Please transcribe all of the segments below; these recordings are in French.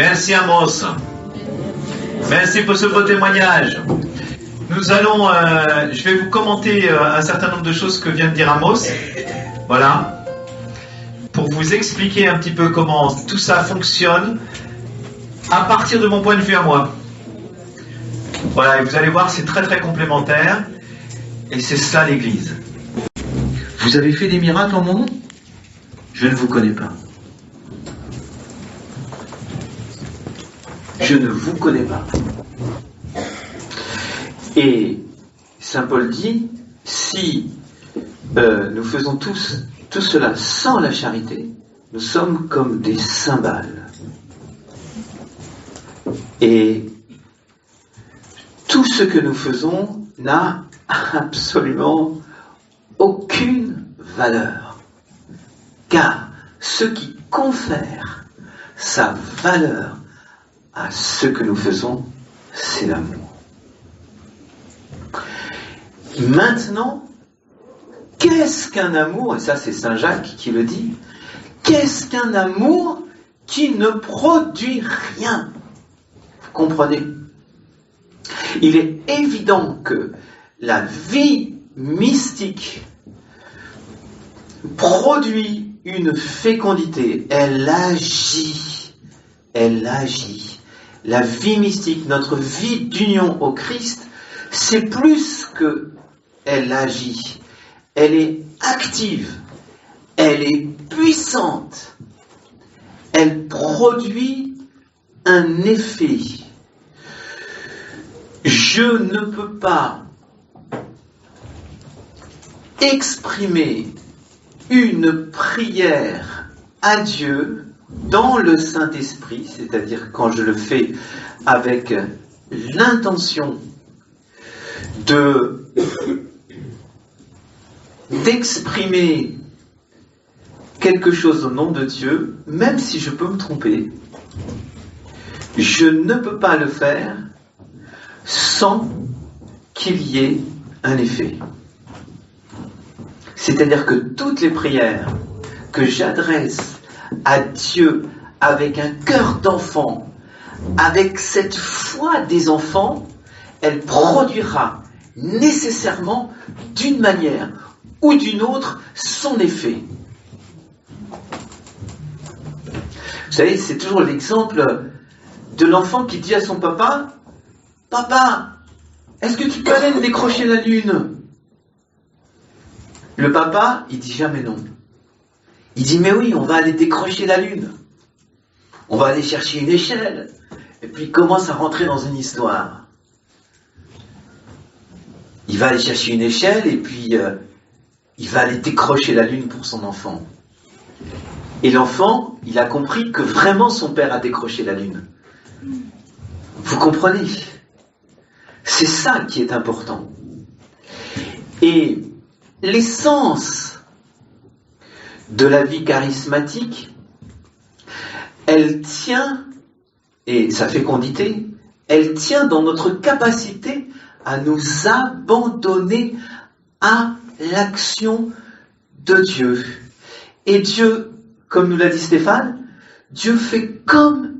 Merci Amos. Merci pour ce beau témoignage. Nous allons, je vais vous commenter un certain nombre de choses que vient de dire Amos. Voilà. Pour vous expliquer un petit peu comment tout ça fonctionne à partir de mon point de vue à moi. Voilà, et vous allez voir, c'est très très complémentaire. Et c'est ça l'Église. Vous avez fait des miracles en mon nom? Je ne vous connais pas. Je ne vous connais pas. Et Saint Paul dit, si nous faisons tout cela sans la charité, nous sommes comme des cymbales. Et tout ce que nous faisons n'a absolument aucune valeur. Car ce qui confère sa valeur à ce que nous faisons, c'est l'amour. Maintenant, qu'est-ce qu'un amour? Et ça, c'est Saint Jacques qui le dit. Qu'est-ce qu'un amour qui ne produit rien? Vous comprenez? Il est évident que la vie mystique produit une fécondité. Elle agit. Elle agit. La vie mystique, notre vie d'union au Christ, c'est plus que elle agit. Elle est active. Elle est puissante. Elle produit un effet. Je ne peux pas exprimer une prière à Dieu dans le Saint-Esprit, c'est-à-dire quand je le fais avec l'intention d'exprimer quelque chose au nom de Dieu, même si je peux me tromper, je ne peux pas le faire sans qu'il y ait un effet. C'est-à-dire que toutes les prières que j'adresse à Dieu avec un cœur d'enfant, avec cette foi des enfants, elle produira nécessairement d'une manière ou d'une autre son effet. Vous savez, c'est toujours l'exemple de l'enfant qui dit à son papa, « Papa, est-ce que tu peux aller me décrocher la lune ?» Le papa, il dit jamais non. Il dit, mais oui, on va aller décrocher la lune. On va aller chercher une échelle. Et puis il commence à rentrer dans une histoire. Il va aller chercher une échelle et puis il va aller décrocher la lune pour son enfant. Et l'enfant, il a compris que vraiment son père a décroché la lune. Vous comprenez? C'est ça qui est important. Et l'essence de la vie charismatique, elle tient, et sa fécondité, elle tient dans notre capacité à nous abandonner à l'action de Dieu. Et Dieu, comme nous l'a dit Stéphane, Dieu fait comme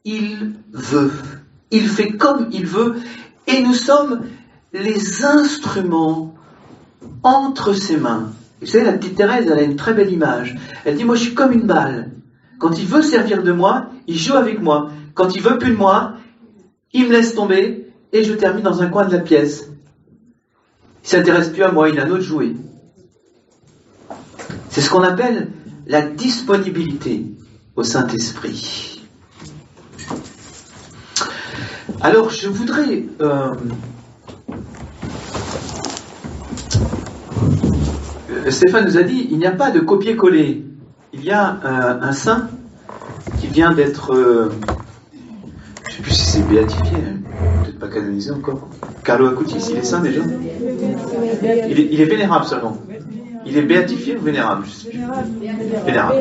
il veut. Il fait comme il veut, et nous sommes les instruments entre ses mains. Vous savez, la petite Thérèse, elle a une très belle image. Elle dit, moi je suis comme une balle. Quand il veut servir de moi, il joue avec moi. Quand il veut plus de moi, il me laisse tomber et je termine dans un coin de la pièce. Il ne s'intéresse plus à moi, il a un autre jouet. C'est ce qu'on appelle la disponibilité au Saint-Esprit. Alors, je voudrais... Stéphane nous a dit, il n'y a pas de copier-coller. Il y a un saint qui vient d'être... je ne sais plus si c'est béatifié, hein, peut-être pas canonisé encore. Carlo Acutis, il est saint déjà? Il est vénérable seulement. Il est béatifié ou vénérable? Je sais plus. Vénérable.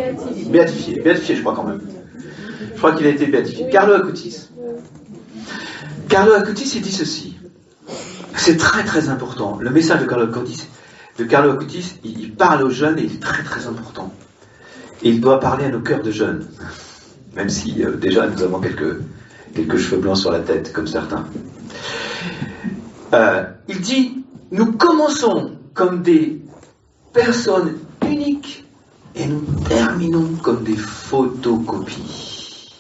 Béatifié. Béatifié, je crois quand même. Je crois qu'il a été béatifié. Carlo Acutis. Carlo Acutis, il dit ceci. C'est très très important. Le message de Carlo Acutis, il parle aux jeunes et il est très très important. Et il doit parler à nos cœurs de jeunes. même si déjà nous avons quelques cheveux blancs sur la tête, comme certains. Il dit, nous commençons comme des personnes uniques et nous terminons comme des photocopies.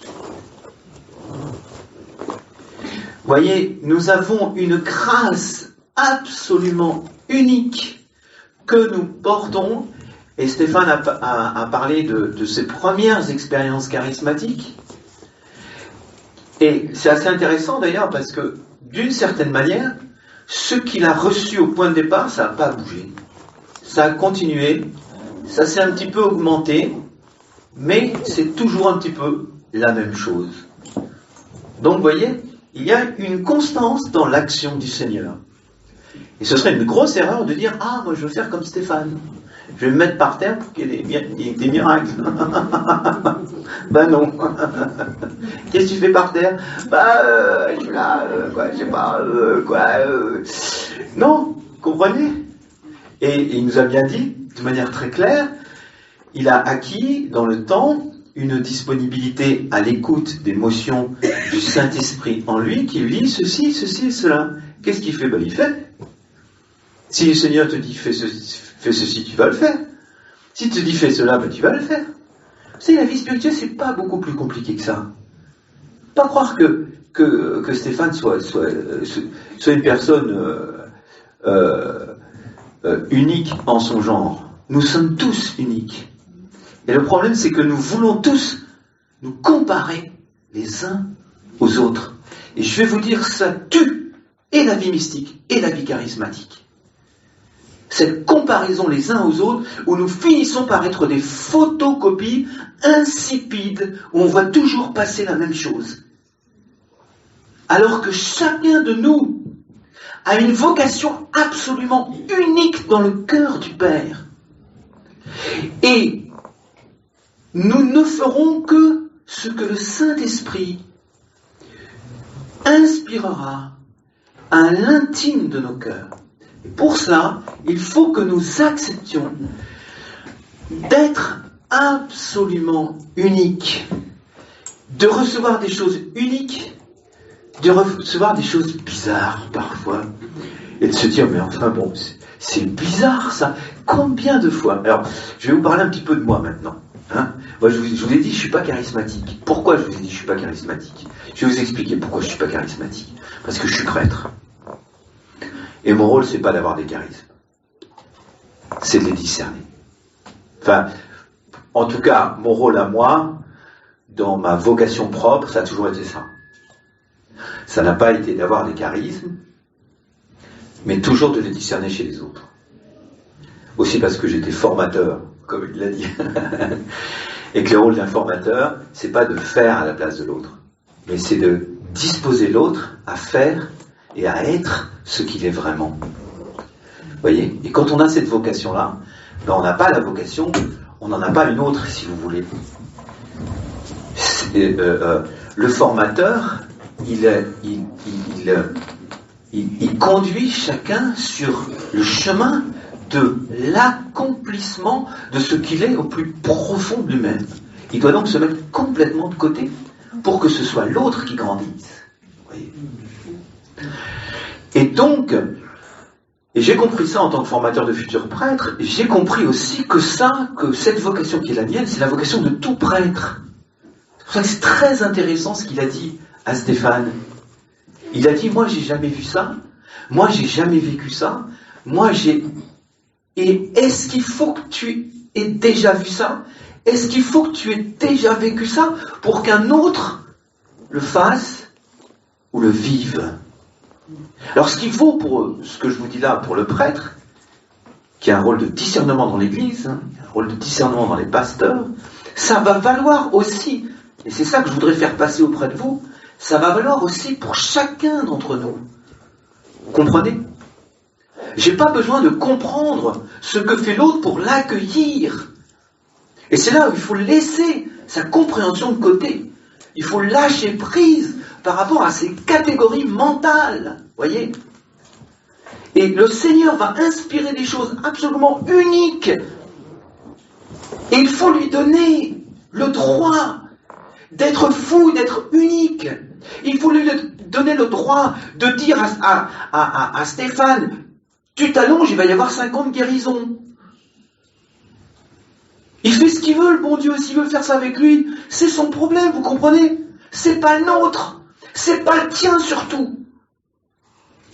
Vous voyez, nous avons une grâce absolument unique que nous portons, et Stéphane a parlé de ses premières expériences charismatiques. Et c'est assez intéressant d'ailleurs parce que, d'une certaine manière, ce qu'il a reçu au point de départ, ça n'a pas bougé. Ça a continué, ça s'est un petit peu augmenté, mais c'est toujours un petit peu la même chose. Donc, vous voyez, il y a une constance dans l'action du Seigneur. Et ce serait une grosse erreur de dire « Ah, moi je veux faire comme Stéphane. Je vais me mettre par terre pour qu'il y ait des miracles. » Ben non. Qu'est-ce que tu fais par terre? Je suis là, je sais pas, Non, comprenez? Et il nous a bien dit, de manière très claire, il a acquis dans le temps une disponibilité à l'écoute des motions du Saint-Esprit en lui qui lui dit ceci, ceci et cela. Qu'est-ce qu'il fait? Il fait. Si le Seigneur te dit fais ceci, tu vas le faire. S'il te dit fais cela, tu vas le faire. Vous savez, la vie spirituelle, c'est pas beaucoup plus compliqué que ça. Pas croire que Stéphane soit une personne unique en son genre. Nous sommes tous uniques. Et le problème, c'est que nous voulons tous nous comparer les uns aux autres. Et je vais vous dire, ça tue et la vie mystique et la vie charismatique. Cette comparaison les uns aux autres, où nous finissons par être des photocopies insipides, où on voit toujours passer la même chose. Alors que chacun de nous a une vocation absolument unique dans le cœur du Père. Et nous ne ferons que ce que le Saint-Esprit inspirera à l'intime de nos cœurs. Et pour cela, il faut que nous acceptions d'être absolument uniques, de recevoir des choses uniques, de recevoir des choses bizarres parfois, et de se dire, mais enfin bon, c'est bizarre ça, combien de fois? Alors, je vais vous parler un petit peu de moi maintenant. Moi, je vous ai dit, je ne suis pas charismatique. Pourquoi je vous ai dit, je ne suis pas charismatique? Je vais vous expliquer pourquoi je ne suis pas charismatique. Parce que je suis prêtre. Et mon rôle, c'est pas d'avoir des charismes. C'est de les discerner. Enfin, en tout cas, mon rôle à moi, dans ma vocation propre, ça a toujours été ça. Ça n'a pas été d'avoir des charismes, mais toujours de les discerner chez les autres. Aussi parce que j'étais formateur, comme il l'a dit. Et que le rôle d'un formateur, c'est pas de faire à la place de l'autre, mais c'est de disposer l'autre à faire et à être ce qu'il est vraiment. Vous voyez? Et quand on a cette vocation-là, on n'a pas la vocation, on n'en a pas une autre, si vous voulez. Le formateur, il conduit chacun sur le chemin de l'accomplissement de ce qu'il est au plus profond de lui-même. Il doit donc se mettre complètement de côté pour que ce soit l'autre qui grandisse. Vous voyez? Et donc, et j'ai compris ça en tant que formateur de futurs prêtres, et j'ai compris aussi que cette vocation qui est la mienne, c'est la vocation de tout prêtre. C'est pour ça que c'est très intéressant ce qu'il a dit à Stéphane. Il a dit, moi j'ai jamais vu ça, moi j'ai jamais vécu ça, et est-ce qu'il faut que tu aies déjà vu ça? Est-ce qu'il faut que tu aies déjà vécu ça pour qu'un autre le fasse ou le vive? Alors ce qu'il faut pour ce que je vous dis là, pour le prêtre, qui a un rôle de discernement dans l'Église, un rôle de discernement dans les pasteurs, ça va valoir aussi, et c'est ça que je voudrais faire passer auprès de vous, ça va valoir aussi pour chacun d'entre nous. Vous comprenez? J'ai pas besoin de comprendre ce que fait l'autre pour l'accueillir. Et c'est là où il faut laisser sa compréhension de côté. Il faut lâcher prise par rapport à ces catégories mentales. Voyez? Et le Seigneur va inspirer des choses absolument uniques. Et il faut lui donner le droit. d'être fou, d'être unique. Il faut lui donner le droit de dire à Stéphane, tu t'allonges, il va y avoir 50 guérisons. Il fait ce qu'il veut, le bon Dieu. S'il veut faire ça avec lui, c'est son problème, vous comprenez? C'est pas le nôtre. C'est pas le tien surtout.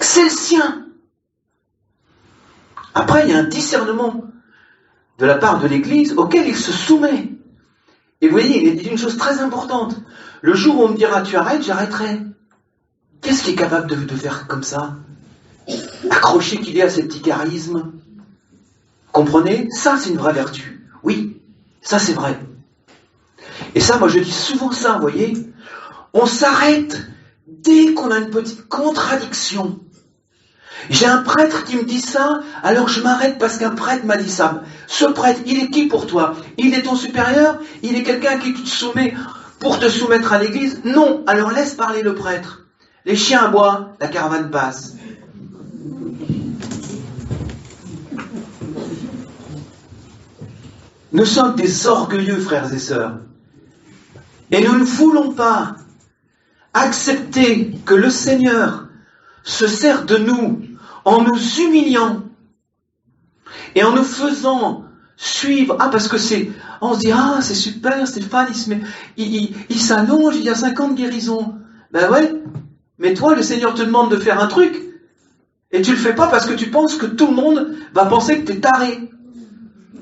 C'est le sien. Après, il y a un discernement de la part de l'Église auquel il se soumet. Et vous voyez, il dit une chose très importante. Le jour où on me dira tu arrêtes, j'arrêterai. Qu'est-ce qui est capable de faire comme ça? Accroché qu'il est à ces petits charismes. Comprenez? Ça, c'est une vraie vertu. Oui, ça c'est vrai. Et ça, moi je dis souvent ça, vous voyez. On s'arrête dès qu'on a une petite contradiction. J'ai un prêtre qui me dit ça, alors je m'arrête parce qu'un prêtre m'a dit ça. Ce prêtre, il est qui pour toi? Il est ton supérieur? Il est quelqu'un qui te soumet pour te soumettre à l'église? Non, alors laisse parler le prêtre. Les chiens aboient, la caravane passe. Nous sommes des orgueilleux frères et sœurs. Et nous ne voulons pas accepter que le Seigneur se sert de nous en nous humiliant et en nous faisant suivre. Ah, parce que c'est... On se dit, ah, c'est super, Stéphane, il s'allonge, il y a 50 guérisons. Ben ouais, mais toi, le Seigneur te demande de faire un truc et tu le fais pas parce que tu penses que tout le monde va penser que tu es taré.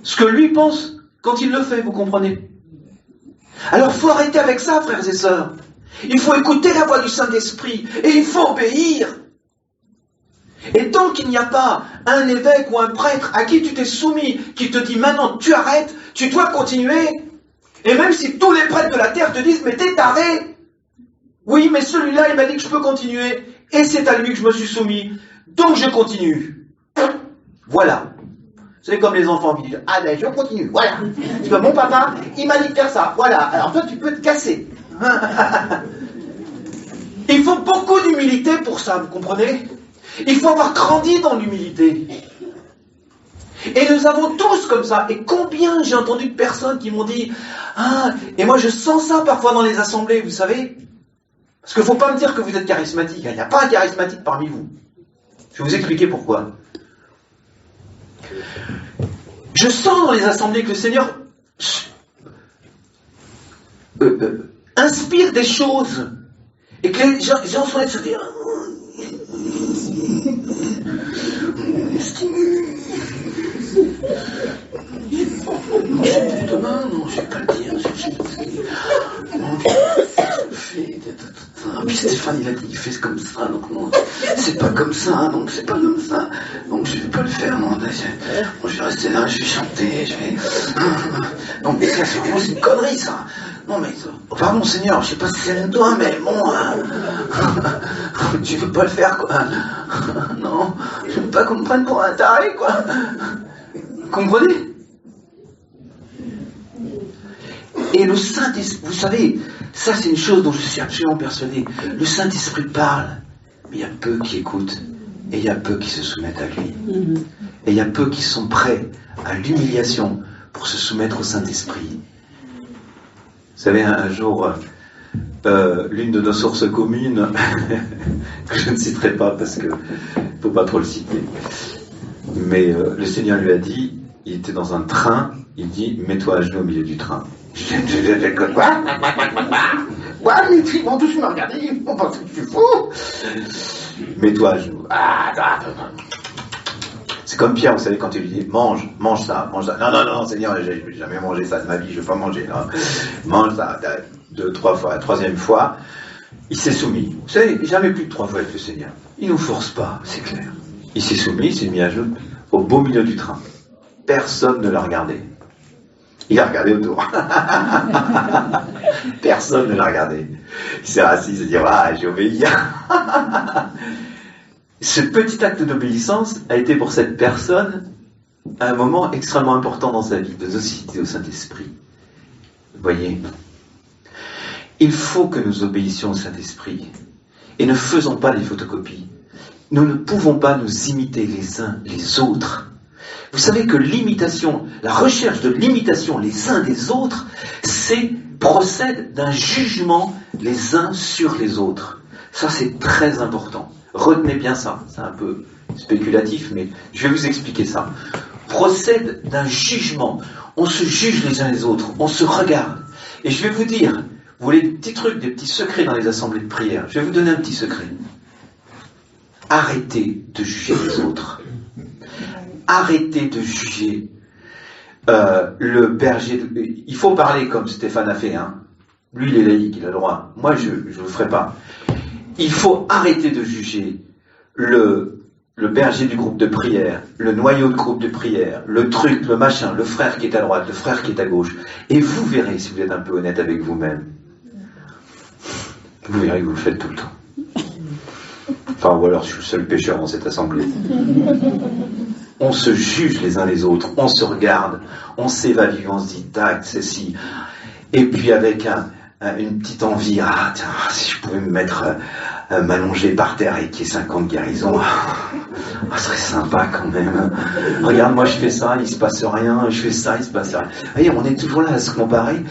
Ce que lui pense quand il le fait, vous comprenez? Alors, il faut arrêter avec ça, frères et sœurs. Il faut écouter la voix du Saint-Esprit et il faut obéir. Et tant qu'il n'y a pas un évêque ou un prêtre à qui tu t'es soumis, qui te dit maintenant tu arrêtes, tu dois continuer, et même si tous les prêtres de la terre te disent mais t'es taré, oui mais celui-là il m'a dit que je peux continuer, et c'est à lui que je me suis soumis, donc je continue. Voilà. C'est comme les enfants qui disent ah ben je continue, voilà. Tu vois, mon papa, il m'a dit de faire ça, voilà, alors toi tu peux te casser. Il faut beaucoup d'humilité pour ça, vous comprenez? Il faut avoir grandi dans l'humilité. Et nous avons tous comme ça. Et combien j'ai entendu de personnes qui m'ont dit ah, et moi je sens ça parfois dans les assemblées, vous savez? Parce qu'il ne faut pas me dire que vous êtes charismatique. Il n'y a pas un charismatique parmi vous. Je vais vous expliquer pourquoi. Je sens dans les assemblées que le Seigneur inspire des choses. Et que les gens sont là de se dire demain, non, je ne vais pas le dire. Puis Stéphane, il a dit, il fait comme ça, donc non, c'est pas comme ça, donc c'est pas comme ça, donc je vais pas le faire, non, je vais rester là, je vais chanter, je vais... Non, mais ça, c'est vraiment une connerie, ça. Non, mais, pardon, Seigneur, je sais pas si c'est de toi, mais bon, tu veux pas le faire, quoi. Non, je veux pas qu'on me prenne pour un taré, quoi. Vous comprenez? Et le Saint-Esprit, vous savez, ça c'est une chose dont je suis absolument persuadé. Le Saint-Esprit parle, mais il y a peu qui écoutent, et il y a peu qui se soumettent à lui. Et il y a peu qui sont prêts à l'humiliation pour se soumettre au Saint-Esprit. Vous savez, un jour, l'une de nos sources communes, que je ne citerai pas parce qu'il ne faut pas trop le citer, mais le Seigneur lui a dit, il était dans un train, il dit, mets-toi à genoux au milieu du train. Quoi, mais ils vont tous me regarder, ils vont penser que je suis fou. Mets-toi à genoux. C'est comme Pierre, vous savez, quand il lui dit, mange ça, mange ça. Non, Seigneur, j'ai jamais mangé ça de ma vie, je ne veux pas manger. Non. Mange ça, 2, 3 fois, la troisième fois, il s'est soumis. Vous savez, jamais plus de 3 fois avec le Seigneur. Il ne nous force pas, c'est clair. Il s'est soumis, il s'est mis à genoux au beau milieu du train. Personne ne l'a regardé. Il a regardé autour. Personne ne l'a regardé. Il s'est assis, il s'est dit, ah, j'ai obéi. Ce petit acte d'obéissance a été pour cette personne un moment extrêmement important dans sa vie, de docilité au Saint-Esprit. Vous voyez, il faut que nous obéissions au Saint-Esprit et ne faisons pas des photocopies. Nous ne pouvons pas nous imiter les uns les autres. Vous savez que l'imitation, la recherche de l'imitation les uns des autres, c'est procèdent d'un jugement les uns sur les autres. Ça, c'est très important. Retenez bien ça. C'est un peu spéculatif, mais je vais vous expliquer ça. Procèdent d'un jugement. On se juge les uns les autres. On se regarde. Et je vais vous dire, vous voulez des petits trucs, des petits secrets dans les assemblées de prière. Je vais vous donner un petit secret. Arrêtez de juger les autres. Arrêtez de juger le berger. Il faut parler comme Stéphane a fait. Hein. Lui, il est laïque, il a le droit. Moi, je ne le ferai pas. Il faut arrêter de juger le berger du groupe de prière, le noyau de groupe de prière, le truc, le machin, le frère qui est à droite, le frère qui est à gauche. Et vous verrez, si vous êtes un peu honnête avec vous-même, vous verrez que vous le faites tout le temps. Enfin, ou alors je suis le seul pécheur dans cette assemblée. On se juge les uns les autres, on se regarde, on s'évalue, on se dit, tac, ceci. Et puis avec une petite envie, ah tiens, si je pouvais me mettre, m'allonger par terre et qu'il y ait 50 guérisons, ça serait sympa quand même. Regarde, moi je fais ça, il se passe rien, je fais ça, il se passe rien. Vous voyez, on est toujours là à se comparer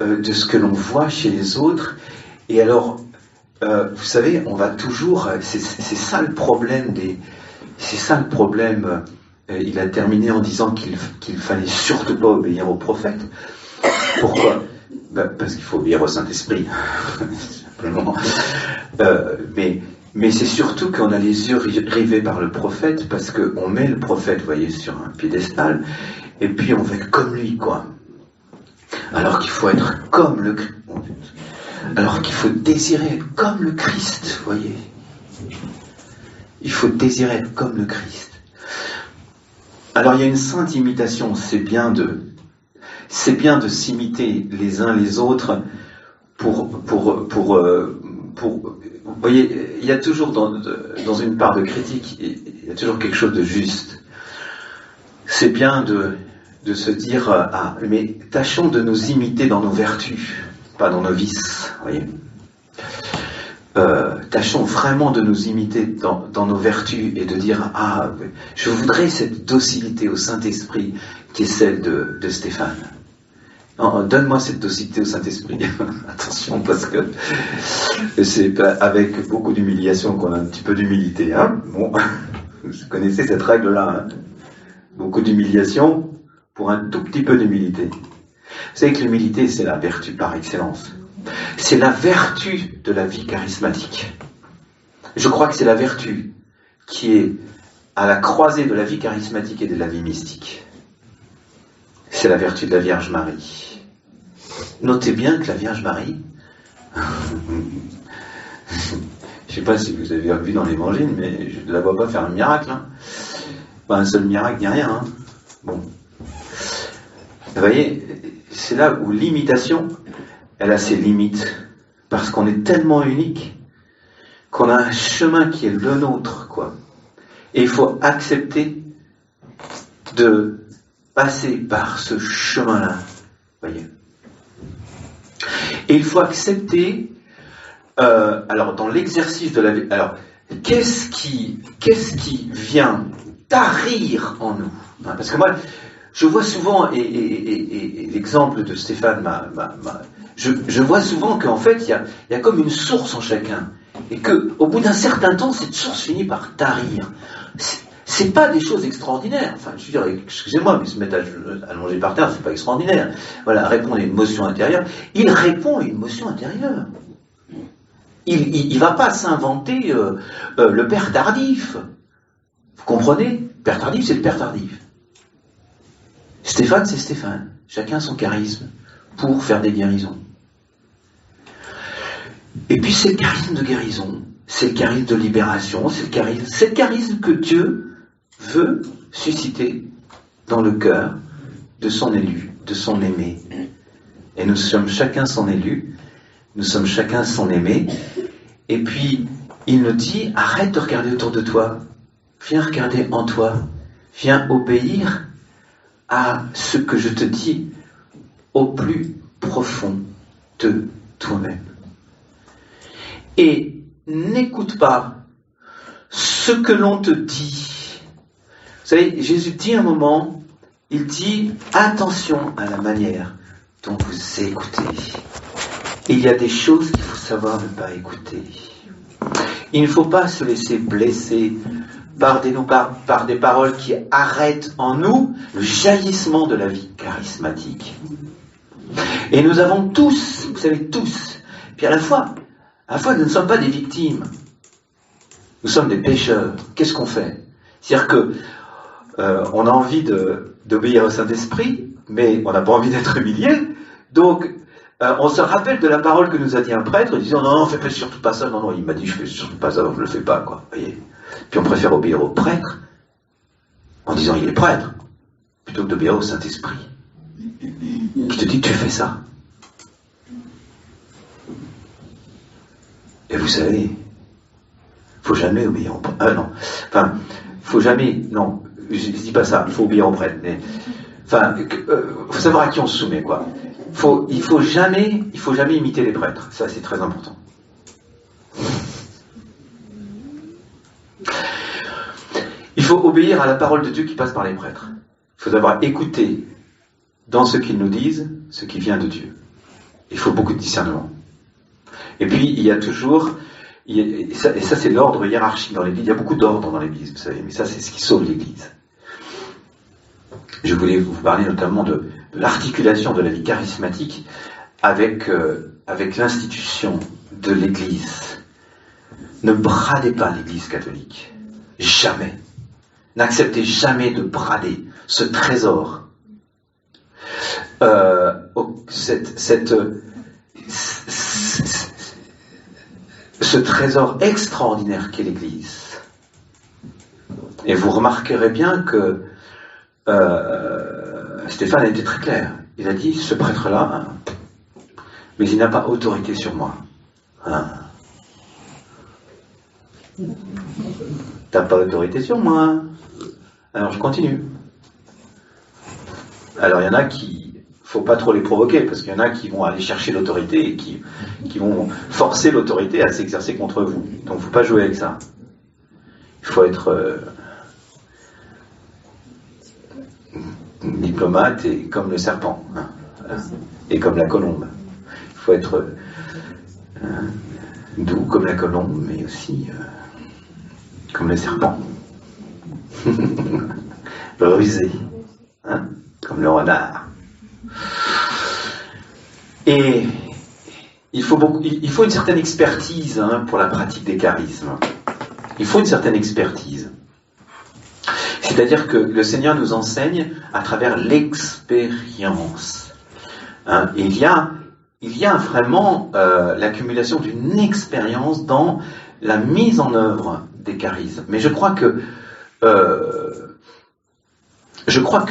de ce que l'on voit chez les autres. Et alors, vous savez, on va toujours, c'est ça le problème c'est ça le problème. Il a terminé en disant qu'il fallait surtout pas obéir aux prophètes. Pourquoi ? Parce qu'il faut obéir au Saint-Esprit, simplement. Mais c'est surtout qu'on a les yeux rivés par le prophète, parce qu'on met le prophète, vous voyez, sur un piédestal, et puis on veut être comme lui, quoi. Alors qu'il faut être comme le Christ. Alors qu'il faut désirer être comme le Christ, vous voyez. Il faut désirer être comme le Christ. Alors il y a une sainte imitation, c'est bien de s'imiter les uns les autres pour vous voyez, il y a toujours dans une part de critique, il y a toujours quelque chose de juste. C'est bien de se dire, mais tâchons de nous imiter dans nos vertus, pas dans nos vices, voyez. Tâchons vraiment de nous imiter dans nos vertus et de dire, je voudrais cette docilité au Saint-Esprit qui est celle de Stéphane. Donne-moi cette docilité au Saint-Esprit. Attention, parce que c'est avec beaucoup d'humiliation qu'on a un petit peu d'humilité. Hein, bon, vous connaissez cette règle-là. Hein, beaucoup d'humiliation pour un tout petit peu d'humilité. Vous savez que l'humilité, c'est la vertu par excellence. C'est la vertu de la vie charismatique. Je crois que c'est la vertu qui est à la croisée de la vie charismatique et de la vie mystique. C'est la vertu de la Vierge Marie. Notez bien que la Vierge Marie, je ne sais pas si vous avez vu dans l'Évangile, mais je ne la vois pas faire un miracle. Hein. Pas un seul miracle ni rien. Hein. Bon. Vous voyez, c'est là où l'imitation, elle a ses limites, parce qu'on est tellement unique qu'on a un chemin qui est le nôtre, quoi. Et il faut accepter de passer par ce chemin-là, voyez. Et il faut accepter, alors dans l'exercice de la vie, alors qu'est-ce qui vient tarir en nous, hein, parce que moi, je vois souvent, et l'exemple de Stéphane je vois souvent qu'en fait, il y a comme une source en chacun. Et qu'au bout d'un certain temps, cette source finit par tarir. C'est pas des choses extraordinaires. Enfin, je veux dire, excusez-moi, mais se mettre allongé par terre, c'est pas extraordinaire. Voilà, répondre à une motion intérieure. Il répond à une motion intérieure. Il va pas s'inventer le père tardif. Vous comprenez ? Père tardif, c'est le père tardif. Stéphane, c'est Stéphane. Chacun son charisme pour faire des guérisons. Et puis c'est le charisme de guérison, c'est le charisme de libération, c'est le charisme que Dieu veut susciter dans le cœur de son élu, de son aimé. Et nous sommes chacun son élu, nous sommes chacun son aimé. Et puis il nous dit, arrête de regarder autour de toi, viens regarder en toi, viens obéir à ce que je te dis au plus profond de toi-même. Et n'écoute pas ce que l'on te dit. Vous savez, Jésus dit un moment, il dit attention à la manière dont vous écoutez. Et il y a des choses qu'il faut savoir ne pas écouter. Il ne faut pas se laisser blesser par des paroles qui arrêtent en nous le jaillissement de la vie charismatique. Et nous avons tous, vous savez tous, puis à la fois, nous ne sommes pas des victimes. Nous sommes des pécheurs. Qu'est-ce qu'on fait? C'est-à-dire que on a envie d'obéir au Saint-Esprit, mais on n'a pas envie d'être humilié. Donc, on se rappelle de la parole que nous a dit un prêtre, disant non, fais surtout pas ça. Non, il m'a dit je fais surtout pas ça, je le fais pas, quoi. Voyez. Puis on préfère obéir au prêtre en disant il est prêtre, plutôt que d'obéir au Saint-Esprit, qui te dit tu fais ça. Et vous savez, faut jamais obéir au prêtre. Non. Enfin, faut jamais. Non, je dis pas ça. Il faut obéir au prêtre. Mais, enfin, faut savoir à qui on se soumet, quoi. Il faut jamais imiter les prêtres. Ça, c'est très important. Il faut obéir à la parole de Dieu qui passe par les prêtres. Il faut d'abord écouter dans ce qu'ils nous disent ce qui vient de Dieu. Il faut beaucoup de discernement. Et puis, il y a toujours, et ça c'est l'ordre hiérarchique dans l'Église, il y a beaucoup d'ordre dans l'Église, vous savez, mais ça c'est ce qui sauve l'Église. Je voulais vous parler notamment de l'articulation de la vie charismatique avec l'institution de l'Église. Ne bradez pas l'Église catholique. Jamais. N'acceptez jamais de brader ce trésor. Ce trésor extraordinaire qu'est l'Église. Et vous remarquerez bien que Stéphane a été très clair. Il a dit, ce prêtre-là, mais il n'a pas autorité sur moi. Hein? T'as pas autorité sur moi. Alors je continue. Alors il y en a qui, faut pas trop les provoquer, parce qu'il y en a qui vont aller chercher l'autorité et qui vont forcer l'autorité à s'exercer contre vous. Donc faut pas jouer avec ça. Il faut être diplomate et comme le serpent, hein, et comme la colombe. Il faut être doux comme la colombe, mais aussi comme le serpent. Rusé, hein, comme le renard. Et il faut une certaine expertise, hein, pour la pratique des charismes. Il faut une certaine expertise. C'est-à-dire que le Seigneur nous enseigne à travers l'expérience. Hein, et il y a vraiment l'accumulation d'une expérience dans la mise en œuvre des charismes. Mais je crois que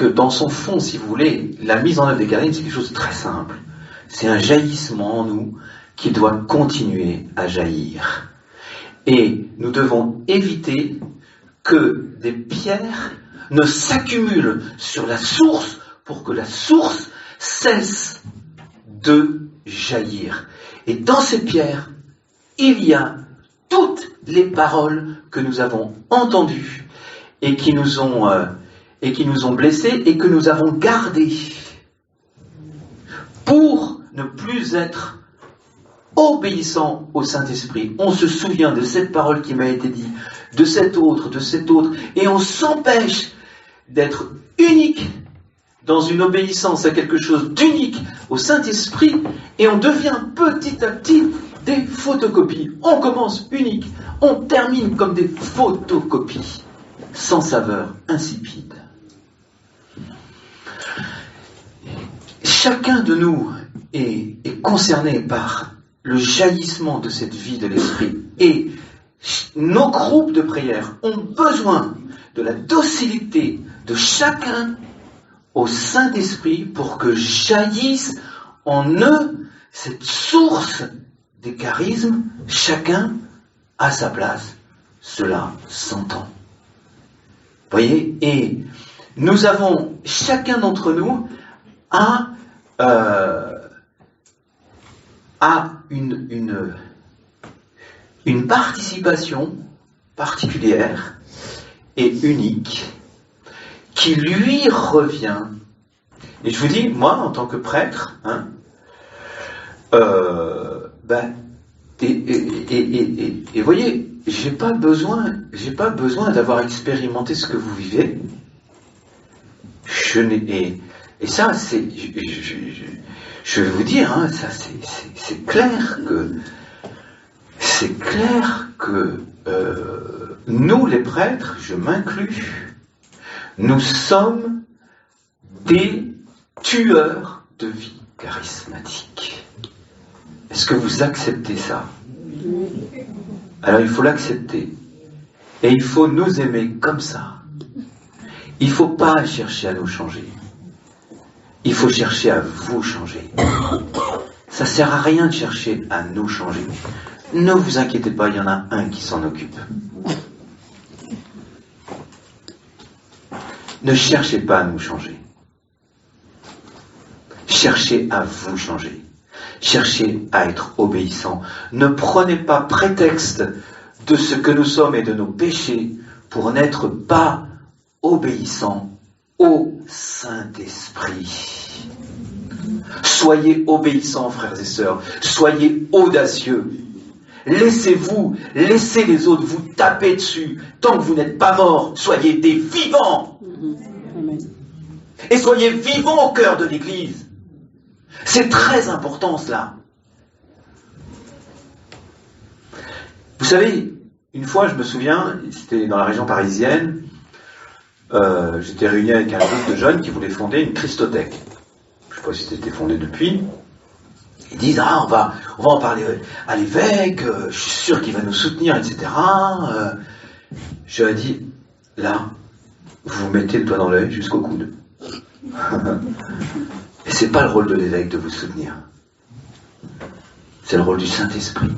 dans son fond, si vous voulez, la mise en œuvre des charismes, c'est quelque chose de très simple. C'est un jaillissement en nous qui doit continuer à jaillir. Et nous devons éviter que des pierres ne s'accumulent sur la source pour que la source cesse de jaillir. Et dans ces pierres, il y a toutes les paroles que nous avons entendues et qui nous ont blessés et que nous avons gardées pour ne plus être obéissant au Saint-Esprit. On se souvient de cette parole qui m'a été dite, de cette autre, et on s'empêche d'être unique dans une obéissance à quelque chose d'unique au Saint-Esprit, et on devient petit à petit des photocopies. On commence unique, on termine comme des photocopies, sans saveur, insipide. Chacun de nous est concerné par le jaillissement de cette vie de l'esprit. Et nos groupes de prière ont besoin de la docilité de chacun au Saint-Esprit pour que jaillisse en eux cette source des charismes, chacun à sa place. Cela s'entend. Voyez, et nous avons, chacun d'entre nous a une participation particulière et unique qui lui revient Et je vous dis, moi, en tant que prêtre, hein, et voyez, j'ai pas besoin d'avoir expérimenté ce que vous vivez. Et ça, je vais vous dire, hein, ça, c'est clair que nous, les prêtres, je m'inclus, nous sommes des tueurs de vie charismatique. Est-ce que vous acceptez ça? Alors il faut l'accepter. Et il faut nous aimer comme ça. Il ne faut pas chercher à nous changer. Il faut chercher à vous changer. Ça ne sert à rien de chercher à nous changer. Ne vous inquiétez pas, il y en a un qui s'en occupe. Ne cherchez pas à nous changer. Cherchez à vous changer. Cherchez à être obéissant. Ne prenez pas prétexte de ce que nous sommes et de nos péchés pour n'être pas obéissant au Saint-Esprit. Soyez obéissants, frères et sœurs. Soyez audacieux. Laissez les autres vous taper dessus. Tant que vous n'êtes pas morts, soyez des vivants. Et soyez vivants au cœur de l'Église. C'est très important cela. Vous savez, une fois, je me souviens, c'était dans la région parisienne, j'étais réuni avec un groupe de jeunes qui voulaient fonder une Christothèque. Je ne sais pas si c'était fondé depuis. Ils disent, on va en parler à l'évêque, je suis sûr qu'il va nous soutenir, etc. Je lui ai dit, là, vous mettez le doigt dans l'œil jusqu'au coude. Et c'est pas le rôle de l'évêque de vous soutenir. C'est le rôle du Saint-Esprit.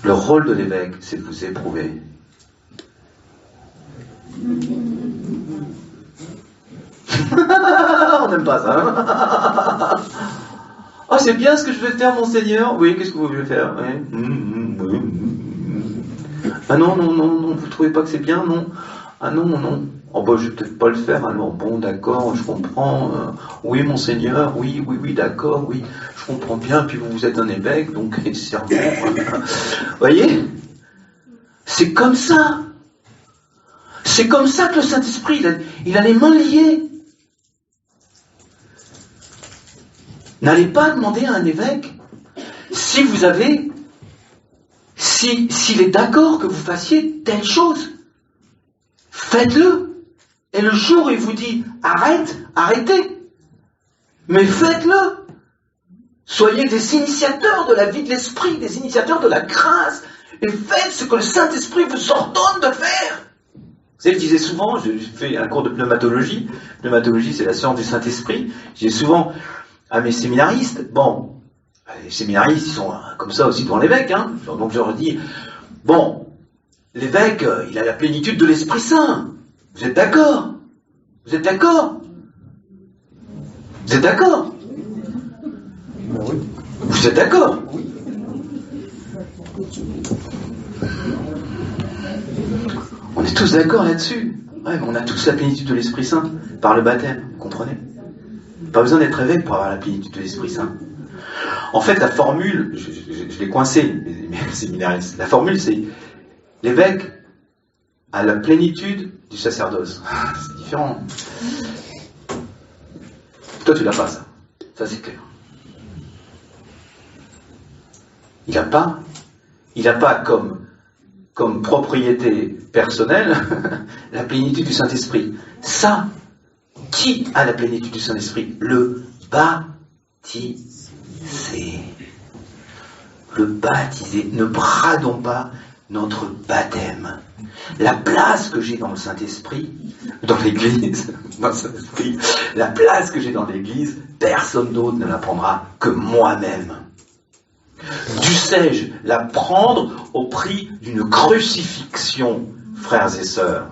Le rôle de l'évêque, c'est de vous éprouver. On n'aime pas ça. Ah, c'est bien ce que je vais faire, monseigneur. Oui, qu'est-ce que vous voulez faire? Oui. Ah non, vous trouvez pas que c'est bien, non? Ah non. Oh bah, je vais peut-être pas le faire, alors bon, d'accord, je comprends. Oui, monseigneur, oui, d'accord, oui, je comprends bien, puis vous êtes un évêque, donc serment. Voyez? C'est comme ça. C'est comme ça que le Saint-Esprit, il a les mains liées. N'allez pas demander à un évêque si vous avez, s'il est d'accord que vous fassiez telle chose. Faites-le. Et le jour où il vous dit arrêtez. Mais faites-le. Soyez des initiateurs de la vie de l'esprit, des initiateurs de la grâce. Et faites ce que le Saint-Esprit vous ordonne de faire. Vous savez, je disais souvent, j'ai fait un cours de pneumatologie. Pneumatologie, c'est la science du Saint-Esprit. Je disais souvent à mes séminaristes, les séminaristes, ils sont comme ça aussi devant l'évêque, hein. Donc je leur dis, l'évêque, il a la plénitude de l'Esprit Saint. Vous êtes d'accord? Vous êtes d'accord? Vous êtes d'accord? Vous êtes d'accord? On est tous d'accord là-dessus. Ouais, mais on a tous la plénitude de l'Esprit Saint par le baptême, vous comprenez? Pas besoin d'être évêque pour avoir la plénitude de l'Esprit Saint. En fait, la formule, je l'ai coincé, mes séminaristes. La formule, c'est l'évêque a la plénitude du sacerdoce. C'est différent. Toi, tu l'as pas, ça. Ça, c'est clair. Il n'a pas comme propriété personnelle la plénitude du Saint-Esprit. Ça, qui a la plénitude du Saint-Esprit? Le baptisé. Le baptisé. Ne bradons pas notre baptême. La place que j'ai dans le Saint-Esprit, dans l'Église, dans le Saint-Esprit, la place que j'ai dans l'Église, personne d'autre ne la prendra que moi-même. Dussé-je la prendre au prix d'une crucifixion, frères et sœurs?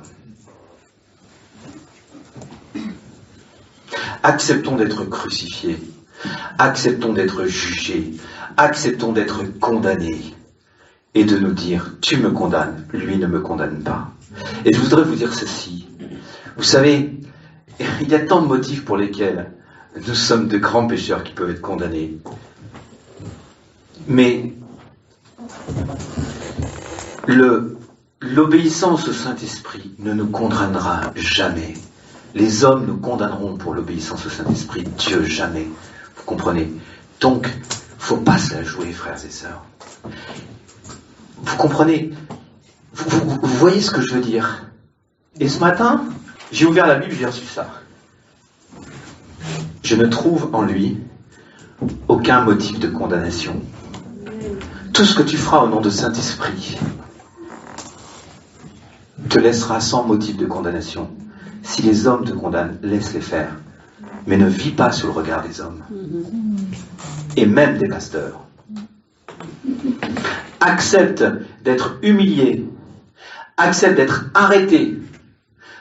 Acceptons d'être crucifiés, acceptons d'être jugés, acceptons d'être condamnés et de nous dire, tu me condamnes, lui ne me condamne pas. Et je voudrais vous dire ceci, vous savez, il y a tant de motifs pour lesquels nous sommes de grands pécheurs qui peuvent être condamnés. Mais l'obéissance au Saint-Esprit ne nous condamnera jamais. Les hommes nous condamneront pour l'obéissance au Saint-Esprit, Dieu jamais. Vous comprenez? Donc, faut pas se la jouer, frères et sœurs. Vous comprenez? Vous voyez ce que je veux dire? Et ce matin, j'ai ouvert la Bible, j'ai reçu ça. Je ne trouve en lui aucun motif de condamnation. Tout ce que tu feras au nom de Saint-Esprit te laissera sans motif de condamnation. Si les hommes te condamnent, laisse-les faire. Mais ne vis pas sous le regard des hommes. Et même des pasteurs. Accepte d'être humilié. Accepte d'être arrêté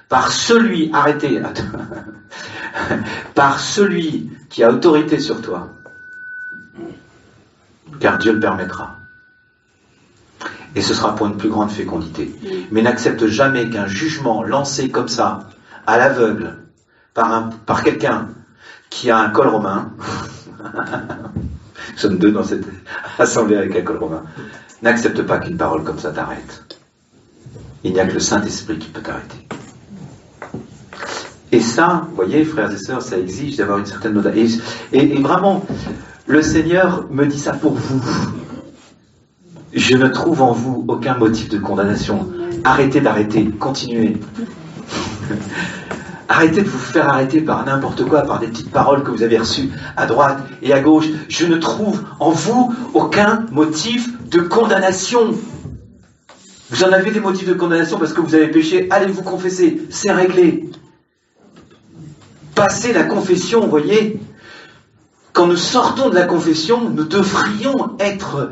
par celui par celui qui a autorité sur toi. Car Dieu le permettra. Et ce sera pour une plus grande fécondité. Mais n'accepte jamais qu'un jugement lancé comme ça, à l'aveugle, par quelqu'un qui a un col romain, nous sommes deux dans cette assemblée avec un col romain, n'accepte pas qu'une parole comme ça t'arrête. Il n'y a que le Saint-Esprit qui peut t'arrêter. Et ça, vous voyez, frères et sœurs, ça exige d'avoir une certaine modalité. Et vraiment, le Seigneur me dit ça pour vous. Je ne trouve en vous aucun motif de condamnation. Arrêtez d'arrêter, continuez. Arrêtez de vous faire arrêter par n'importe quoi, par des petites paroles que vous avez reçues à droite et à gauche. Je ne trouve en vous aucun motif de condamnation. Vous en avez des motifs de condamnation parce que vous avez péché, allez vous confesser, c'est réglé. Passez la confession, vous voyez. Quand nous sortons de la confession, nous devrions être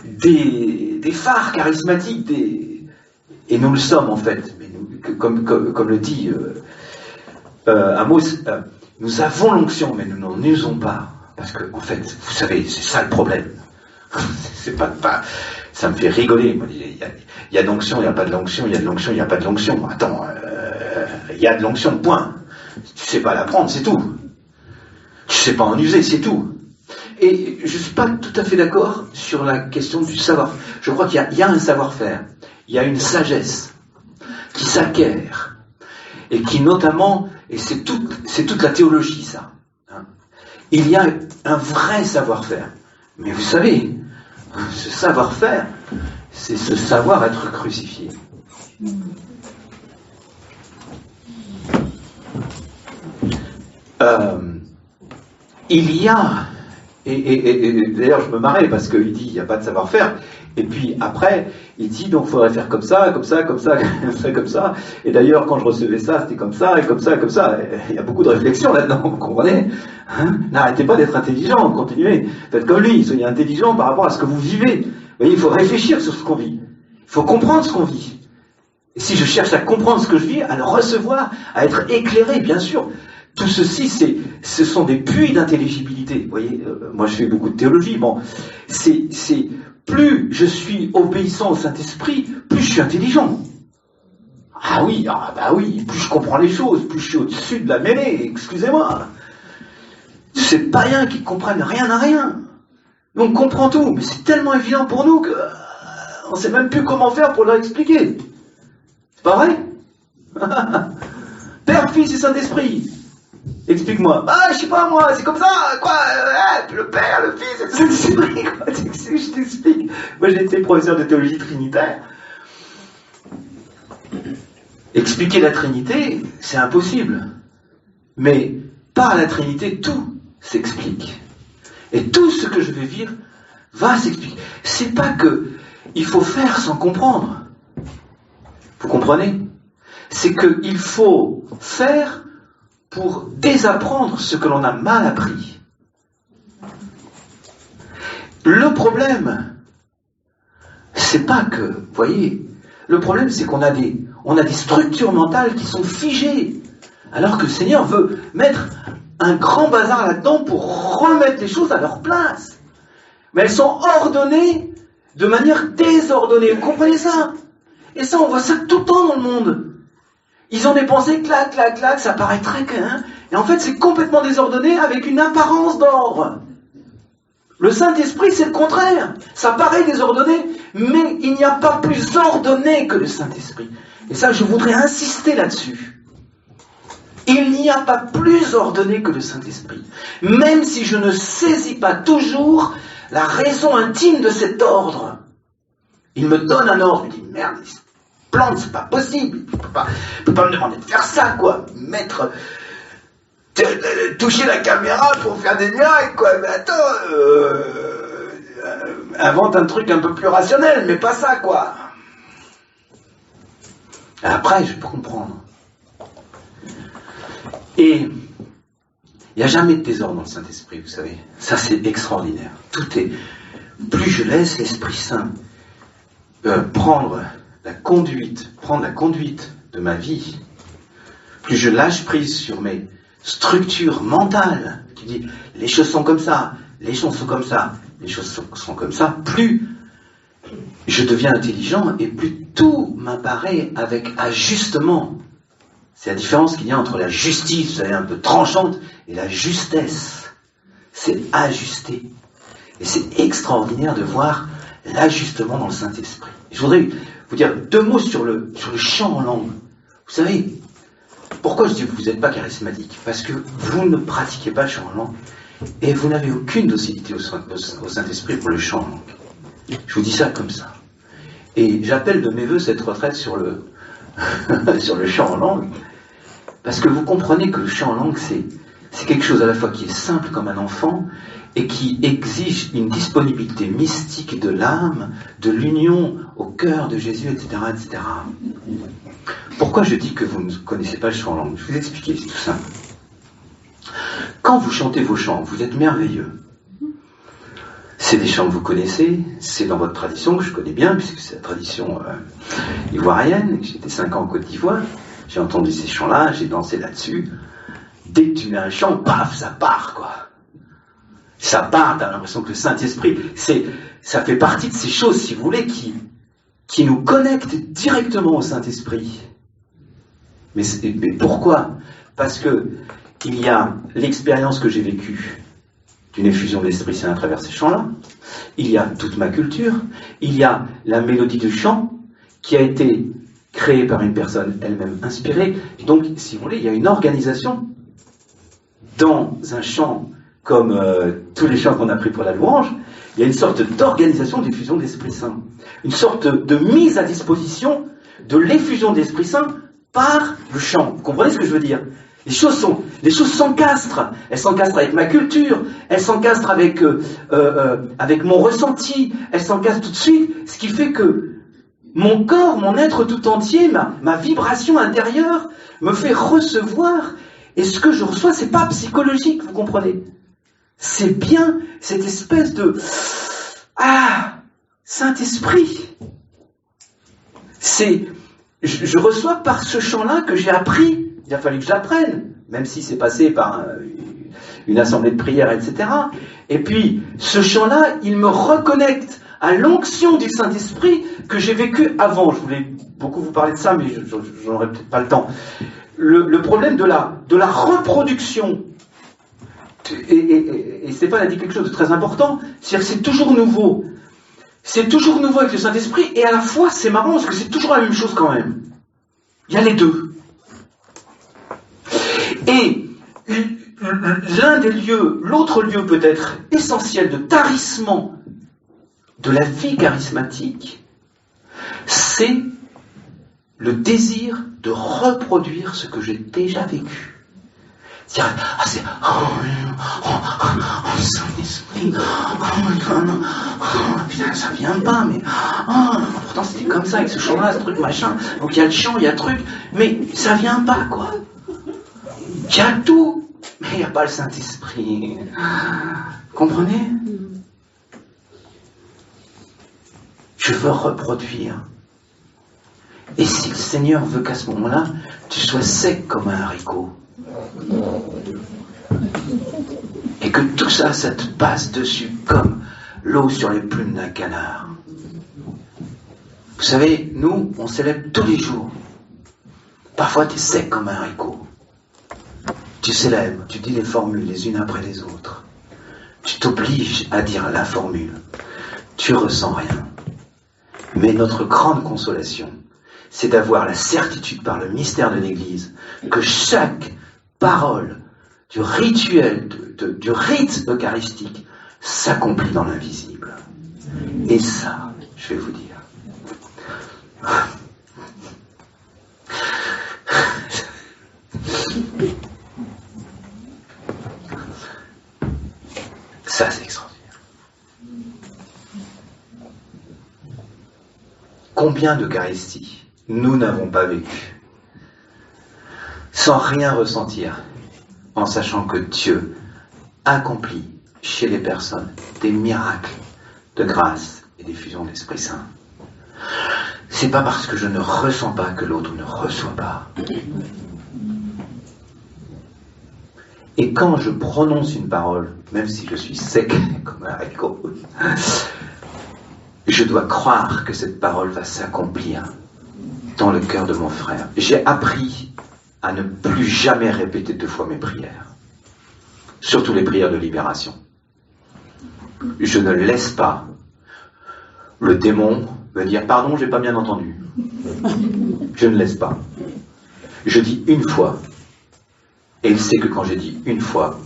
des phares charismatiques, et nous le sommes en fait. Mais nous, comme le dit Amos, nous avons l'onction, mais nous n'en usons pas. Parce que, en fait, vous savez, c'est ça le problème. C'est pas, ça me fait rigoler. Il y a de l'onction, il n'y a pas de l'onction, il y a de l'onction, il n'y a pas de l'onction. Attends, il y a de l'onction, point. Tu sais pas la prendre, c'est tout. Tu sais pas en user, c'est tout. Et je ne suis pas tout à fait d'accord sur la question du savoir. Je crois qu'il y a un savoir-faire, il y a une sagesse qui s'acquiert, et qui notamment, et c'est toute la théologie ça, hein. Il y a un vrai savoir-faire. Mais vous savez, ce savoir-faire, c'est ce savoir être crucifié. Il y a, et d'ailleurs je me marrais parce qu'il dit il n'y a pas de savoir-faire, et puis après il dit donc il faudrait faire comme ça, comme ça, comme ça, comme ça, et d'ailleurs quand je recevais ça c'était comme ça, et comme ça, comme ça. Il y a beaucoup de réflexion là-dedans, vous comprenez, hein? N'arrêtez pas d'être intelligent, continuez, faites comme lui, soyez intelligent par rapport à ce que vous vivez. Vous voyez, il faut réfléchir sur ce qu'on vit, il faut comprendre ce qu'on vit. Et si je cherche à comprendre ce que je vis, à le recevoir, à être éclairé, bien sûr. Tout ceci, ce sont des puits d'intelligibilité. Vous voyez, moi je fais beaucoup de théologie. Bon, c'est plus je suis obéissant au Saint-Esprit, plus je suis intelligent. Ah oui, plus je comprends les choses, plus je suis au-dessus de la mêlée, excusez-moi. C'est païens qui comprennent rien à rien. Nous, on comprend tout, mais c'est tellement évident pour nous que on ne sait même plus comment faire pour leur expliquer. C'est pas vrai? Père, Fils et Saint-Esprit. Explique-moi. Ah, je sais pas moi, c'est comme ça, quoi, le Père, le Fils et le Saint-Esprit, quoi. Je t'explique. Moi, j'ai été professeur de théologie trinitaire. Expliquer la Trinité, c'est impossible. Mais par la Trinité, tout s'explique. Et tout ce que je vais vivre va s'expliquer. C'est pas que il faut faire sans comprendre. Vous comprenez? C'est qu'il faut faire pour désapprendre ce que l'on a mal appris. Le problème, c'est pas que, vous voyez, le problème c'est qu'on a des structures mentales qui sont figées, alors que le Seigneur veut mettre un grand bazar là-dedans pour remettre les choses à leur place. Mais elles sont ordonnées de manière désordonnée, vous comprenez ça? Et ça, on voit ça tout le temps dans le monde. Ils ont des pensées, clac, clac, clac, ça paraît très clair. Et en fait, c'est complètement désordonné avec une apparence d'ordre. Le Saint-Esprit, c'est le contraire. Ça paraît désordonné, mais il n'y a pas plus ordonné que le Saint-Esprit. Et ça, je voudrais insister là-dessus. Il n'y a pas plus ordonné que le Saint-Esprit. Même si je ne saisis pas toujours la raison intime de cet ordre. Il me donne un ordre, je me dis, merde, il se plante, c'est pas possible. Il peut pas me demander de faire ça, quoi. Toucher la caméra pour faire des miracles, quoi. Mais attends, invente un truc un peu plus rationnel, mais pas ça, quoi. Après, je peux comprendre. Et il n'y a jamais de désordre dans le Saint-Esprit, vous savez. Ça, c'est extraordinaire. Tout est... Plus je laisse l'Esprit Saint prendre la conduite de ma vie, plus je lâche prise sur mes structures mentales, qui dit les choses sont comme ça, les choses sont comme ça, les choses sont comme ça, plus je deviens intelligent et plus tout m'apparaît avec ajustement. C'est la différence qu'il y a entre la justice, vous savez, un peu tranchante, et la justesse. C'est ajusté. Et c'est extraordinaire de voir l'ajustement dans le Saint-Esprit. Je voudrais vous dire 2 mots sur le chant en langue. Vous savez, pourquoi je dis que vous n'êtes pas charismatique? Parce que vous ne pratiquez pas le chant en langue, et vous n'avez aucune docilité au Saint-Esprit pour le chant en langue. Je vous dis ça comme ça. Et j'appelle de mes voeux cette retraite sur le chant en langue, parce que vous comprenez que le chant en langue, c'est quelque chose à la fois qui est simple comme un enfant, et qui exige une disponibilité mystique de l'âme, de l'union au cœur de Jésus, etc., etc. Pourquoi je dis que vous ne connaissez pas le chant en langue? Je vais vous expliquer, c'est tout simple. Quand vous chantez vos chants, vous êtes merveilleux. C'est des chants que vous connaissez, c'est dans votre tradition que je connais bien, puisque c'est la tradition ivoirienne. J'étais 5 ans en Côte d'Ivoire, j'ai entendu ces chants-là, j'ai dansé là-dessus. Dès que tu mets un chant, paf, ça part, quoi. Ça part, t'as l'impression que le Saint-Esprit, ça fait partie de ces choses, si vous voulez, qui nous connectent directement au Saint-Esprit. Mais pourquoi? Parce que il y a l'expérience que j'ai vécue d'une effusion de l'Esprit Saint à travers ces chants-là, il y a toute ma culture, il y a la mélodie du chant qui a été créée par une personne elle-même inspirée. Donc, si vous voulez, il y a une organisation dans un chant comme tous les chants qu'on a pris pour la louange. Il y a une sorte d'organisation d'effusion de l'Esprit Saint, une sorte de mise à disposition de l'effusion de l'Esprit Saint par le chant. Vous comprenez ce que je veux dire? Les choses s'encastrent. Elles s'encastrent avec ma culture, elles s'encastrent avec mon ressenti, elles s'encastrent tout de suite, ce qui fait que mon corps, mon être tout entier, ma vibration intérieure me fait recevoir, et ce que je reçois, c'est pas psychologique, vous comprenez? C'est bien cette espèce de Saint-Esprit. Je reçois par ce chant-là que j'ai appris. Il a fallu que j'apprenne, même si c'est passé par une assemblée de prière, etc. Et puis, ce chant-là, il me reconnecte à l'onction du Saint-Esprit que j'ai vécu avant. Je voulais beaucoup vous parler de ça, mais je n'aurai peut-être pas le temps. Le problème de la reproduction, et Stéphane a dit quelque chose de très important, c'est-à-dire que c'est toujours nouveau. C'est toujours nouveau avec le Saint-Esprit, et à la fois, c'est marrant, parce que c'est toujours la même chose quand même. Il y a les deux. Et l'autre lieu peut-être essentiel de tarissement de la vie charismatique, c'est le désir de reproduire ce que j'ai déjà vécu. C'est-à-dire, Saint-Esprit, putain, ça vient pas, mais pourtant c'était comme ça avec ce chant-là, ce truc machin, donc il y a le chant, il y a le truc, mais ça vient pas, quoi. Il y a tout, mais il n'y a pas le Saint-Esprit. Comprenez? Je veux reproduire. Et si le Seigneur veut qu'à ce moment-là, tu sois sec comme un haricot, et que tout ça, ça te passe dessus comme l'eau sur les plumes d'un canard. Vous savez, nous, on célèbre tous les jours Parfois, tu es sec comme un haricot. Tu célèbres, tu dis les formules les unes après les autres. Tu t'obliges à dire la formule. Tu ressens rien. Mais notre grande consolation, c'est d'avoir la certitude par le mystère de l'Église que chaque parole du rituel, du rite eucharistique s'accomplit dans l'invisible. Et ça, je vais vous dire, ça c'est extraordinaire. Combien d'Eucharisties nous n'avons pas vécu sans rien ressentir, en sachant que Dieu accomplit chez les personnes des miracles de grâce et d'effusion de l'Esprit Saint. C'est pas parce que je ne ressens pas que l'autre ne reçoit pas. Et quand je prononce une parole, même si je suis sec comme un haricot, je dois croire que cette parole va s'accomplir dans le cœur de mon frère. J'ai appris à ne plus jamais répéter 2 fois mes prières. Surtout les prières de libération. Je ne laisse pas le démon me dire « Pardon, j'ai pas bien entendu ». Je ne laisse pas. Je dis une fois. Et il sait que quand j'ai dit une fois,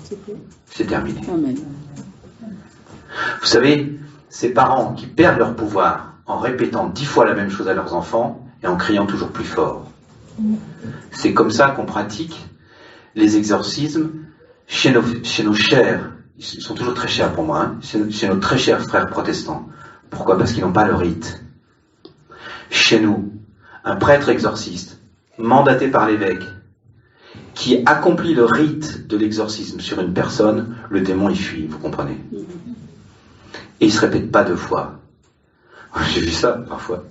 c'est terminé. Vous savez, ces parents qui perdent leur pouvoir en répétant 10 fois la même chose à leurs enfants et en criant toujours plus fort. C'est comme ça qu'on pratique les exorcismes chez nos chers, ils sont toujours très chers pour moi, chez nos très chers frères protestants. Pourquoi? Parce qu'ils n'ont pas le rite. Chez nous, un prêtre exorciste, mandaté par l'évêque, qui accomplit le rite de l'exorcisme sur une personne, le démon y fuit, vous comprenez? Et il ne se répète pas 2 fois. J'ai vu ça parfois.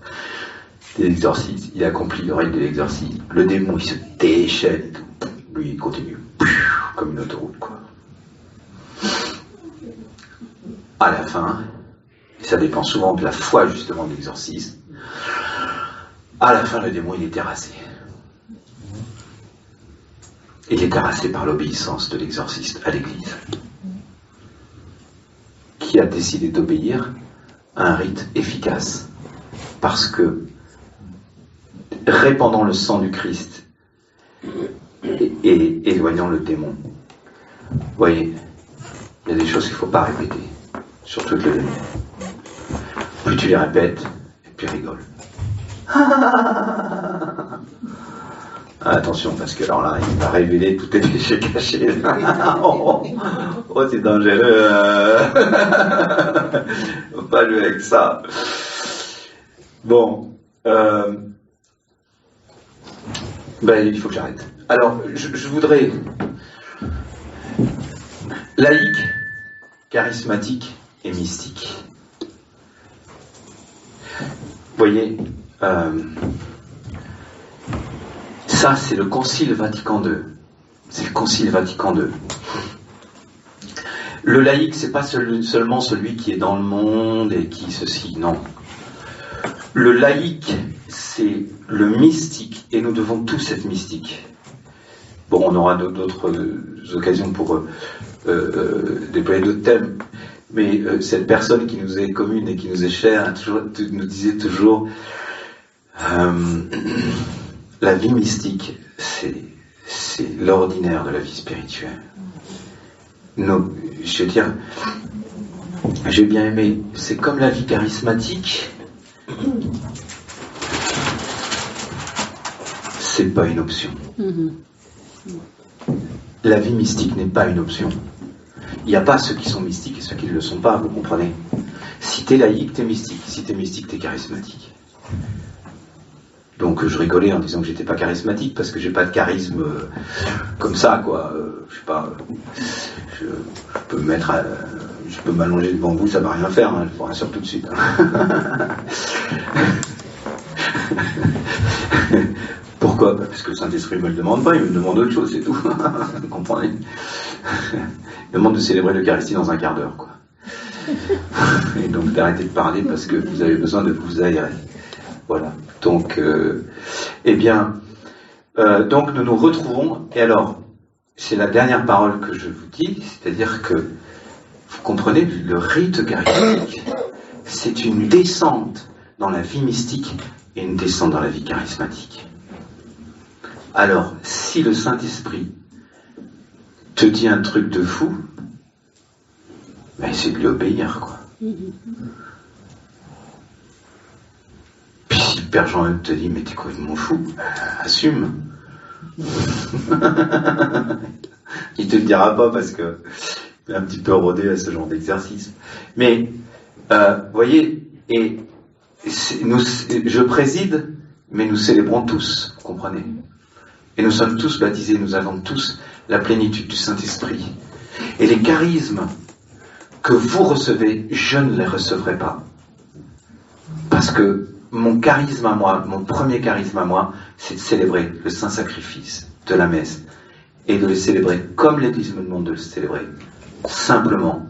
Des exorcismes, il accomplit le rite de l'exorcisme. Le démon, il se déchaîne et tout. Lui, il continue. Comme une autoroute, quoi. À la fin, et ça dépend souvent de la foi, justement, de l'exorcisme, à la fin, le démon, il est terrassé. Il est terrassé par l'obéissance de l'exorciste à l'Église, qui a décidé d'obéir à un rite efficace, parce que, répandant le sang du Christ et éloignant le démon, vous voyez, il y a des choses qu'il ne faut pas répéter, surtout avec le démon. Plus tu les répètes, et plus il rigole. Attention, parce que alors là, il va révéler tous tes péchés cachés. Oh, c'est dangereux. Faut pas jouer avec ça. Bon. Il faut que j'arrête. Alors, je voudrais... Laïque, charismatique et mystique. Vous voyez, ça, c'est le Concile Vatican II. C'est le Concile Vatican II. Le laïque, c'est pas seulement celui qui est dans le monde et qui ceci, non. Le laïque, c'est le mystique, et nous devons tous être mystiques. Bon, on aura d'autres occasions pour déployer d'autres thèmes, mais cette personne qui nous est commune et qui nous est chère nous disait toujours la vie mystique, c'est l'ordinaire de la vie spirituelle. Je veux dire, j'ai bien aimé, c'est comme la vie charismatique, c'est pas une option. La vie mystique n'est pas une option. Il n'y a pas ceux qui sont mystiques et ceux qui ne le sont pas, vous comprenez? Si t'es laïque, t'es mystique. Si t'es mystique, t'es charismatique. Donc je rigolais en disant que j'étais pas charismatique parce que j'ai pas de charisme comme ça, quoi. Je sais pas. Je peux me mettre, je peux m'allonger devant vous, ça va rien faire. Hein, je vous rassure tout de suite. Hein. Pourquoi? Parce que le Saint-Esprit ne me le demande pas, il me demande autre chose, c'est tout. Vous comprenez? Il me demande de célébrer l'Eucharistie dans un quart d'heure, quoi. Et donc d'arrêter de parler parce que vous avez besoin de vous aérer. Voilà. Donc, Donc nous nous retrouvons, et alors, c'est la dernière parole que je vous dis, c'est-à-dire que, vous comprenez, le rite charismatique, c'est une descente dans la vie mystique et une descente dans la vie charismatique. Alors, si le Saint-Esprit te dit un truc de fou, ben c'est de lui obéir, quoi. Puis si le Père Jean-Eudes te dit, mais t'es complètement fou, assume. Il te le dira pas parce que il est un petit peu rodé à ce genre d'exercice. Mais, voyez, et je préside, mais nous célébrons tous, vous comprenez? Et nous sommes tous baptisés, nous avons tous la plénitude du Saint-Esprit. Et les charismes que vous recevez, je ne les recevrai pas. Parce que mon charisme à moi, mon premier charisme à moi, c'est de célébrer le saint sacrifice de la messe. Et de le célébrer comme l'Église me demande de le célébrer. Simplement,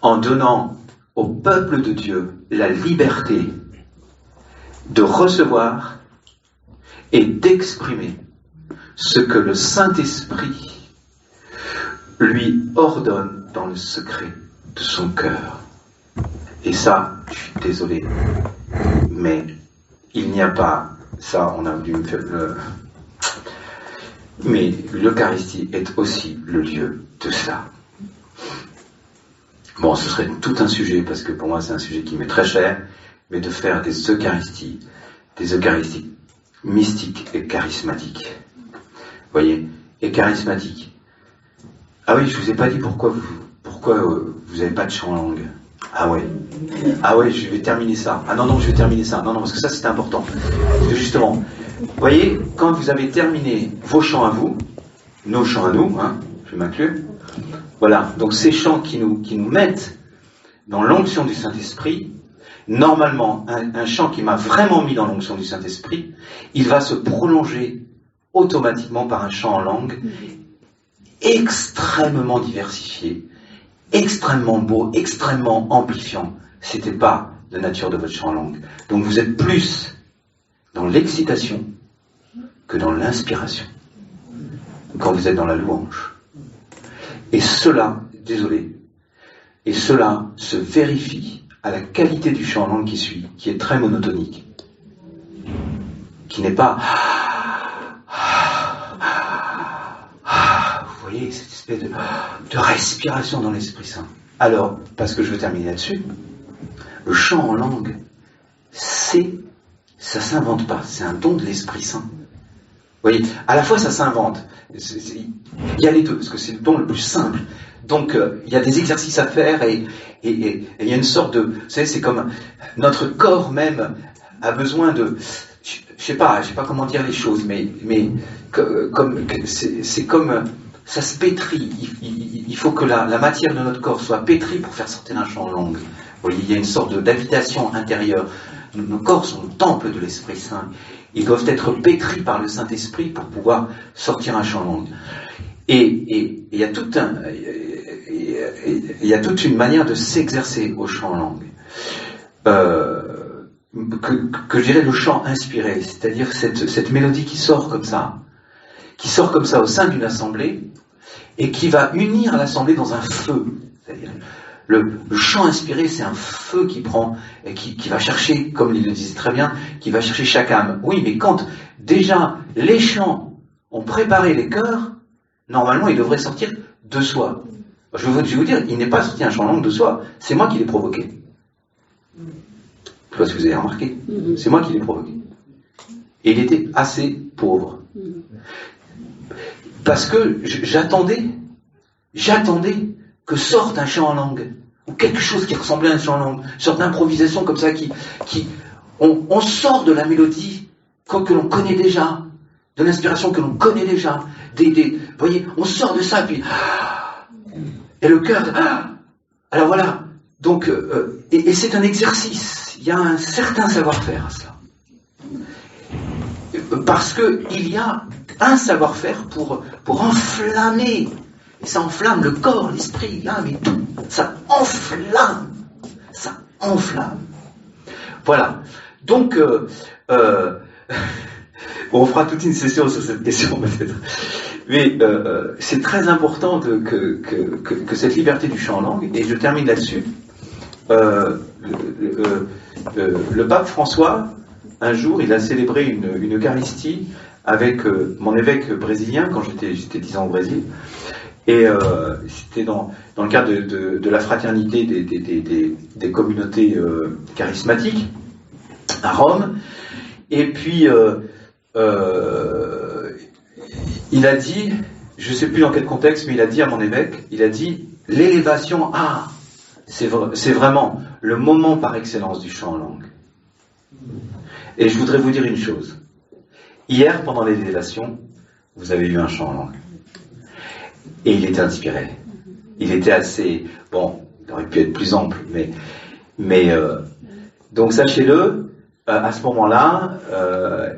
en donnant au peuple de Dieu la liberté de recevoir et d'exprimer ce que le Saint-Esprit lui ordonne dans le secret de son cœur. Et ça, je suis désolé, mais il n'y a pas, ça on a dû me faire mais l'Eucharistie est aussi le lieu de cela. Bon, ce serait tout un sujet, parce que pour moi c'est un sujet qui m'est très cher, mais de faire des Eucharisties mystiques et charismatiques. Vous voyez, et charismatiques. Ah oui, je vous ai pas dit pourquoi vous n'avez pas de chant en langue. Ah ouais, je vais terminer ça. Ah non, je vais terminer ça. Non, parce que ça c'est important. Parce que justement, vous voyez, quand vous avez terminé vos chants à vous, nos chants à nous, hein, je vais m'inclure, voilà, donc ces chants qui nous mettent dans l'onction du Saint-Esprit, normalement, un chant qui m'a vraiment mis dans l'onction du Saint-Esprit, il va se prolonger automatiquement par un chant en langue extrêmement diversifié, extrêmement beau, extrêmement amplifiant. C'était pas de nature de votre chant en langue. Donc vous êtes plus dans l'excitation que dans l'inspiration quand vous êtes dans la louange. Et cela, désolé, et cela se vérifie à la qualité du chant en langue qui suit, qui est très monotonique, qui n'est pas vous voyez, cette espèce de respiration dans l'Esprit Saint. Alors, parce que je veux terminer là-dessus, le chant en langue, ça s'invente pas, c'est un don de l'Esprit Saint. Vous voyez, à la fois ça s'invente, il y a les deux, parce que c'est le don le plus simple. Donc, il y a des exercices à faire et il y a une sorte de... Vous savez, c'est comme notre corps même a besoin de... Je sais pas comment dire les choses, mais c'est comme... Ça se pétrit. Il faut que la matière de notre corps soit pétrie pour faire sortir un chant en langue. Vous voyez, il y a une sorte d'invitation intérieure. Nos corps sont le temple de l'Esprit Saint. Ils doivent être pétris par le Saint-Esprit pour pouvoir sortir un chant en langue. Et il y a toute une manière de s'exercer au chant en langue. Que je dirais le chant inspiré, c'est-à-dire cette mélodie qui sort comme ça au sein d'une assemblée, et qui va unir l'assemblée dans un feu. C'est-à-dire, le chant inspiré, c'est un feu qui prend, et qui va chercher, comme il le disait très bien, qui va chercher chaque âme. Oui, mais quand déjà les chants ont préparé les cœurs, normalement ils devraient sortir de soi. Je vais vous dire, il n'est pas sorti un chant en langue de soi, c'est moi qui l'ai provoqué. Je ne sais pas si vous avez remarqué, c'est moi qui l'ai provoqué. Et il était assez pauvre. Parce que j'attendais que sorte un chant en langue, ou quelque chose qui ressemblait à un chant en langue, une sorte d'improvisation comme ça, on sort de la mélodie que l'on connaît déjà, de l'inspiration que l'on connaît déjà, vous voyez, on sort de ça, puis, et le cœur, alors voilà, donc, et c'est un exercice, il y a un certain savoir-faire à cela. Parce qu'il y a un savoir-faire pour enflammer, et ça enflamme le corps, l'esprit, l'âme et tout, ça enflamme. Voilà, donc, On fera toute une session sur cette question peut-être. Mais c'est très important que cette liberté du chant en langue, et je termine là-dessus. Le pape François, un jour, il a célébré une Eucharistie avec mon évêque brésilien quand j'étais 10 ans au Brésil. Et c'était dans le cadre de la fraternité des communautés charismatiques à Rome. Et puis, il a dit, je ne sais plus dans quel contexte, mais il a dit à mon évêque, il a dit, l'élévation, c'est vraiment le moment par excellence du chant en langue. Et je voudrais vous dire une chose. Hier, pendant l'élévation, vous avez eu un chant en langue. Et il était inspiré. Il était assez... Bon, il aurait pu être plus ample, mais donc sachez-le, à ce moment-là,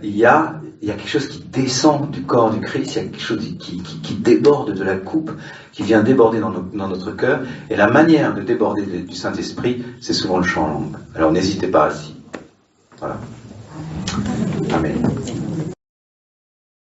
il y a quelque chose qui descend du corps du Christ, il y a quelque chose qui déborde de la coupe, qui vient déborder dans notre cœur, et la manière de déborder du Saint-Esprit, c'est souvent le chant en langue. Alors n'hésitez pas à s'y. Voilà. Amen.